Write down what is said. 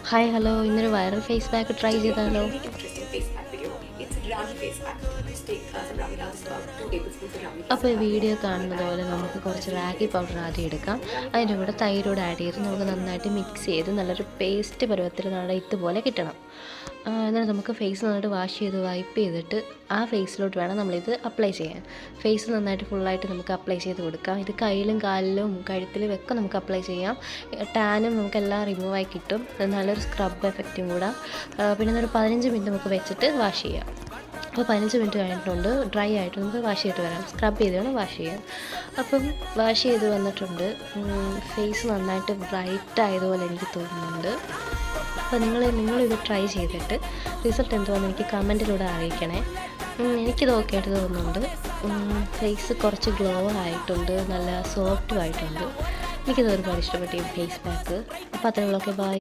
Hi hello, ഇന്നൊരു viral face pack try ചെയ്താലോ? Really interesting face pack video. It's Ragi face pack. Just take some Ragi now. This is about 2 tablespoons of Ragi face അപ്പോൾ ഈ pack. Video കാണുന്നത് പോലെ നമുക്ക് കുറച്ച് ragi powder ആദ്യം എടുക്കാം. അതിൻ്റെ കൂടെ തൈരോട് ആഡ് ചെയ്ത് നമുക്ക് നന്നായിട്ട് മിക്സ് ചെയ്ത് നല്ലൊരു പേസ്റ്റ് പരുവത്തിൽ നമ്മുടെ ഇതുപോലെ കിട്ടണം. എന്നിട്ട് നമുക്ക് ഫേസ് നന്നായിട്ട് വാഷ് ചെയ്ത് വൈപ്പ് ചെയ്തിട്ട് ആ ഫേസിലോട്ട് വേണം നമ്മളിത് അപ്ലൈ ചെയ്യാൻ. ഫേസ് നന്നായിട്ട് ഫുള്ളായിട്ട് നമുക്ക് അപ്ലൈ ചെയ്ത് കൊടുക്കാം. ഇത് കയ്യിലും കാലിലും കഴുത്തിലും ഒക്കെ നമുക്ക് അപ്ലൈ ചെയ്യാം. ടാനും നമുക്കെല്ലാം റിമൂവായി കിട്ടും. നല്ലൊരു സ്ക്രബ് എഫക്റ്റും കൂടെ. പിന്നെ ഒരു 15 മിനിറ്റ് നമുക്ക് വെച്ചിട്ട് വാഷ് ചെയ്യാം. അപ്പോൾ 15 മിനിറ്റ് കഴിഞ്ഞിട്ടുണ്ട്. ഡ്രൈ ആയിട്ട് നമുക്ക് വാഷ് ചെയ്തിട്ട് വരാം. സ്ക്രബ് ചെയ്ത് വേണം വാഷ് ചെയ്യാൻ. അപ്പം വാഷ് ചെയ്ത് വന്നിട്ടുണ്ട്. ഫേസ് നന്നായിട്ട് ബ്രൈറ്റ് ആയതുപോലെ എനിക്ക് തോന്നുന്നുണ്ട്. അപ്പോൾ നിങ്ങളിത് ട്രൈ ചെയ്തിട്ട് റിസൾട്ട് എന്തുവാണെന്ന് എനിക്ക് കമൻറ്റിലൂടെ അറിയിക്കണേ. എനിക്കിത് ഓക്കെ ആയിട്ട് തോന്നുന്നുണ്ട്. ഫേസ് കുറച്ച് ഗ്ലോ ആയിട്ടുണ്ട്, നല്ല സോഫ്റ്റും ആയിട്ടുണ്ട്. എനിക്കിത് ഒരുപാട് ഇഷ്ടപ്പെട്ടു ഈ ഫേസ് പാക്ക്. അപ്പോൾ അത്രയുള്ളൂ. Okay, by.